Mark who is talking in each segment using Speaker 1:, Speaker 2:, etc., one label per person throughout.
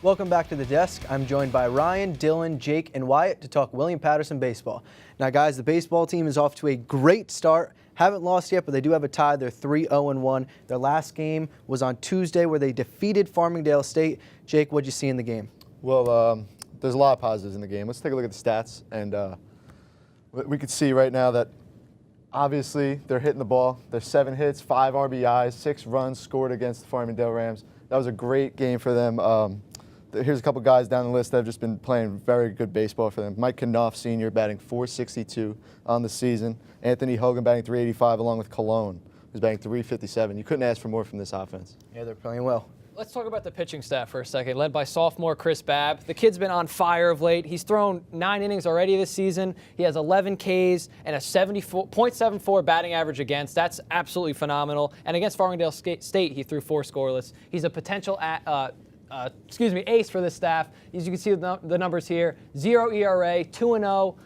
Speaker 1: Welcome back to the desk. I'm joined by Ryan, Dylan, Jake, and Wyatt to talk William Patterson baseball. Now, guys, the baseball team is off to a great start. Haven't lost yet, but they do have a tie. They're 3-0-1. Their last game was on Tuesday where they defeated Farmingdale State. Jake, what'd you see in the game?
Speaker 2: Well, there's a lot of positives in the game. Let's take a look at the stats. And we could see right now that obviously they're hitting the ball. There's 7 hits, 5 RBIs, 6 runs scored against the Farmingdale Rams. That was a great game for them. Here's a couple guys down the list that have just been playing very good baseball for them. Mike Knopf, senior, batting .462 on the season. Anthony Hogan batting .385 along with Cologne, who's batting .357. You couldn't ask for more from this offense.
Speaker 1: Yeah, they're playing well.
Speaker 3: Let's talk about the pitching staff for a second, led by sophomore Chris Babb. The kid's been on fire of late. He's thrown 9 innings already this season. He has 11 Ks and a .74 batting average against. That's absolutely phenomenal. And against Farmingdale State, he threw 4 scoreless. He's a potential ace for this staff. As you can see the numbers here, 0 ERA, 2-0.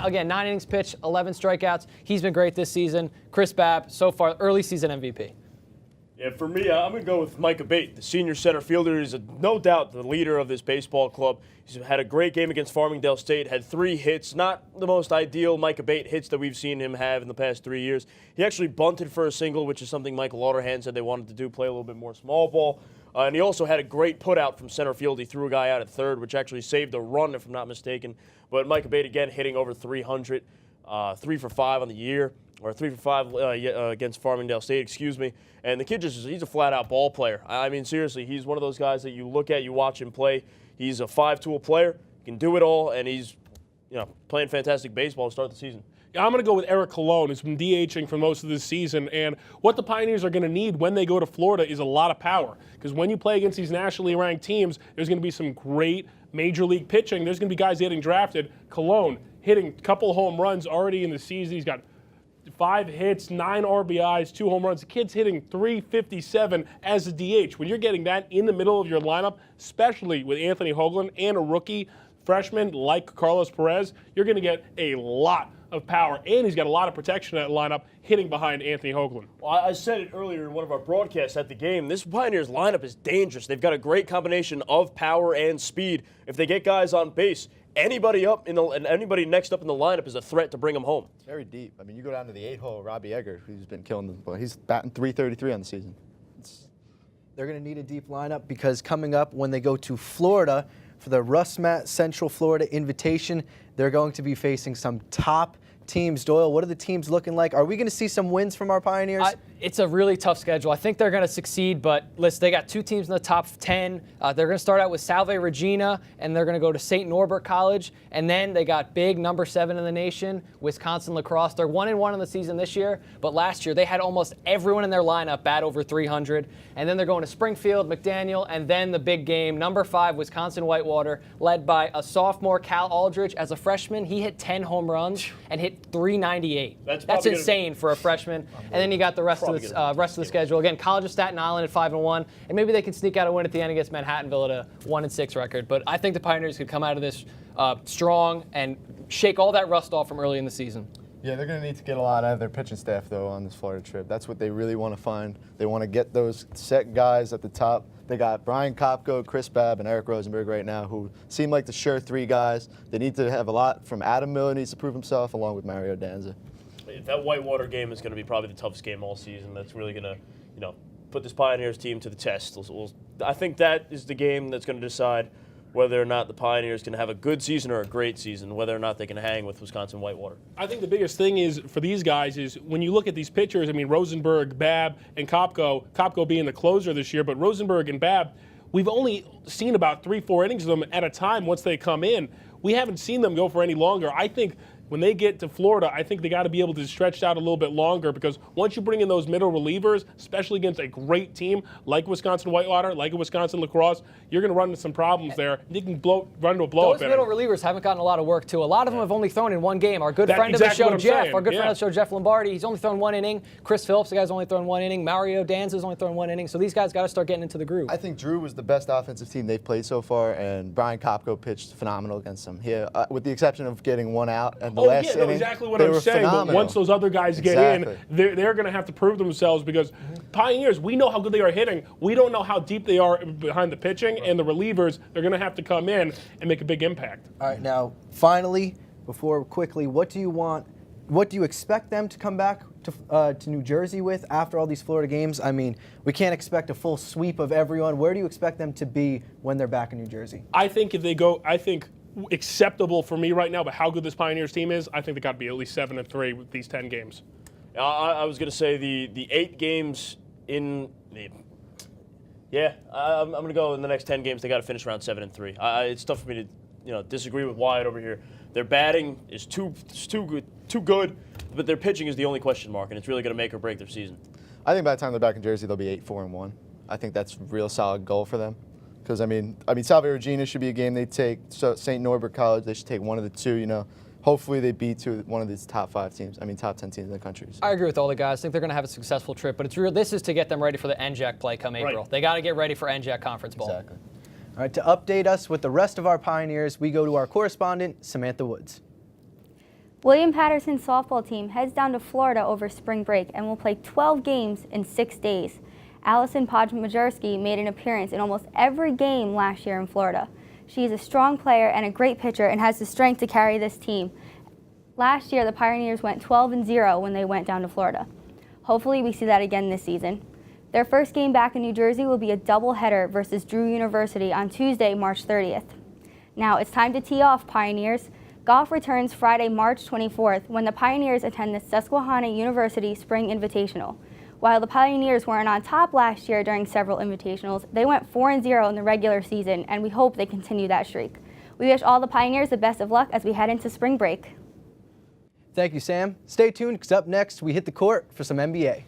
Speaker 3: Again, 9 innings pitched, 11 strikeouts. He's been great this season. Chris Babb, so far, early season MVP.
Speaker 4: Yeah, for me, I'm going to go with Micah Bate, the senior center fielder. He's no doubt the leader of this baseball club. He's had a great game against Farmingdale State, had 3 hits, not the most ideal Micah Bate hits that we've seen him have in the past 3 years. He actually bunted for a single, which is something Michael Lauderhan said they wanted to do, play a little bit more small ball. And he also had a great put out from center field. He threw a guy out at third, which actually saved a run, if I'm not mistaken. But Micah Bate, again, hitting over 300, 3 for 5 on the year. Or 3 for 5 against Farmingdale State, excuse me. And the kid he's a flat-out ball player. I mean, seriously, he's one of those guys that you look at, you watch him play. He's a 5-tool player, can do it all, and he's playing fantastic baseball to start the season.
Speaker 5: Yeah, I'm going to go with Eric Cologne, who's been DHing for most of this season. And what the Pioneers are going to need when they go to Florida is a lot of power. Because when you play against these nationally ranked teams, there's going to be some great major league pitching. There's going to be guys getting drafted. Cologne hitting a couple home runs already in the season. He's got 5 hits, 9 RBIs, 2 home runs. The kid's hitting .357 as a DH. When you're getting that in the middle of your lineup, especially with Anthony Hoagland and a rookie freshman like Carlos Perez, you're going to get a lot of power. And he's got a lot of protection in that lineup hitting behind Anthony Hoagland.
Speaker 4: Well, I said it earlier in one of our broadcasts at the game. This Pioneers lineup is dangerous. They've got a great combination of power and speed. If they get guys on base, anybody next up in the lineup is a threat to bring them home.
Speaker 2: It's very deep. I mean, you go down to the 8-hole, Robbie Egger, who's been killing them. Well, he's batting .333 on the season.
Speaker 1: They're going to need a deep lineup because coming up when they go to Florida for the Russmatt Central Florida Invitation, they're going to be facing some top teams. Doyle, what are the teams looking like? Are we going to see some wins from our Pioneers?
Speaker 3: It's a really tough schedule. I think they're going to succeed, but listen, they got 2 teams in the top 10. They're going to start out with Salve Regina, and they're going to go to St. Norbert College, and then they got big number 7 in the nation, Wisconsin Lacrosse. They're 1-1 in the season this year, but last year they had almost everyone in their lineup bat over 300, and then they're going to Springfield, McDaniel, and then the big game, number 5, Wisconsin Whitewater, led by a sophomore, Cal Aldridge. As a freshman, he hit 10 home runs and hit .398. That's insane for a freshman. And then you got the rest of the schedule. Again, College of Staten Island at 5-1, and maybe they can sneak out a win at the end against Manhattanville at a 1-6 record. But I think the Pioneers could come out of this strong and shake all that rust off from early in the season.
Speaker 2: Yeah, they're going to need to get a lot out of their pitching staff, though, on this Florida trip. That's what they really want to find. They want to get those set guys at the top. They got Brian Kopko, Chris Babb, and Eric Rosenberg right now, who seem like the sure 3 guys. They need to have a lot from Adam Miller, needs to prove himself, along with Mario Danza.
Speaker 4: That Whitewater game is going to be probably the toughest game all season. That's really going to, put this Pioneers team to the test. I think that is the game that's going to decide whether or not the Pioneers can have a good season or a great season, whether or not they can hang with Wisconsin Whitewater.
Speaker 5: I think the biggest thing is for these guys is when you look at these pitchers, I mean, Rosenberg, Babb, and Kopko being the closer this year, but Rosenberg and Babb, we've only seen about 3-4 innings of them at a time once they come in. We haven't seen them go for any longer. I think when they get to Florida, I think they got to be able to stretch out a little bit longer because once you bring in those middle relievers, especially against a great team like Wisconsin Whitewater, like a Wisconsin Lacrosse, you're going to run into some problems there. You can run to a blow-up.
Speaker 3: Those middle relievers haven't gotten a lot of work, too. A lot of them have only thrown in 1 game. Our good friend of the show, Jeff, friend of the show, Jeff Lombardi, he's only thrown 1 inning. Chris Phillips, the guy's only thrown 1 inning. Mario Danza's only thrown 1 inning. So these guys got to start getting into the groove.
Speaker 2: I think Drew was the best offensive team they've played so far, and Brian Kopko pitched phenomenal against them. With the exception of getting 1 out the last
Speaker 5: yeah, no,
Speaker 2: inning.
Speaker 5: exactly what
Speaker 2: They
Speaker 5: I'm
Speaker 2: were
Speaker 5: saying.
Speaker 2: phenomenal.
Speaker 5: But once those other guys get in, they're going to have to prove themselves because Pioneers, we know how good they are hitting. We don't know how deep they are behind the pitching, and the relievers, they're going to have to come in and make a big impact.
Speaker 1: All right, now, finally, what do you expect them to come back to New Jersey with after all these Florida games? I mean, we can't expect a full sweep of everyone. Where do you expect them to be when they're back in New Jersey?
Speaker 5: I think if they go, acceptable for me right now, but how good this Pioneers team is, I think they got to be at least 7-3 with these 10 games.
Speaker 4: I was going to say the 8 games in the. Yeah, I'm going to go in the next 10 games. They got to finish around 7-3. It's tough for me to disagree with Wyatt over here. Their batting is too good, but their pitching is the only question mark, and it's really going to make or break their season.
Speaker 2: I think by the time they're back in Jersey, they'll be 8-4-1. I think that's a real solid goal for them. Because I mean, Salve Regina should be a game they take. So St. Norbert College, they should take one of the two. Hopefully they beat one of these top 5 teams. Top 10 teams in the country. So.
Speaker 3: I agree with all the guys. I think they're going to have a successful trip, but this is to get them ready for the NJAC play come April.
Speaker 4: Right.
Speaker 3: They got to get ready for NJAC Conference Ball.
Speaker 2: Exactly.
Speaker 1: All right, to update us with the rest of our Pioneers, we go to our correspondent, Samantha Woods.
Speaker 6: William Patterson's softball team heads down to Florida over spring break and will play 12 games in 6 days. Allison Podmajerski made an appearance in almost every game last year in Florida. She is a strong player and a great pitcher and has the strength to carry this team. Last year, the Pioneers went 12-0 when they went down to Florida. Hopefully, we see that again this season. Their first game back in New Jersey will be a doubleheader versus Drew University on Tuesday, March 30th. Now, it's time to tee off, Pioneers. Golf returns Friday, March 24th, when the Pioneers attend the Susquehanna University Spring Invitational. While the Pioneers weren't on top last year during several invitationals, they went 4-0 in the regular season, and we hope they continue that streak. We wish all the Pioneers the best of luck as we head into spring break.
Speaker 1: Thank you, Sam. Stay tuned, because up next, we hit the court for some NBA.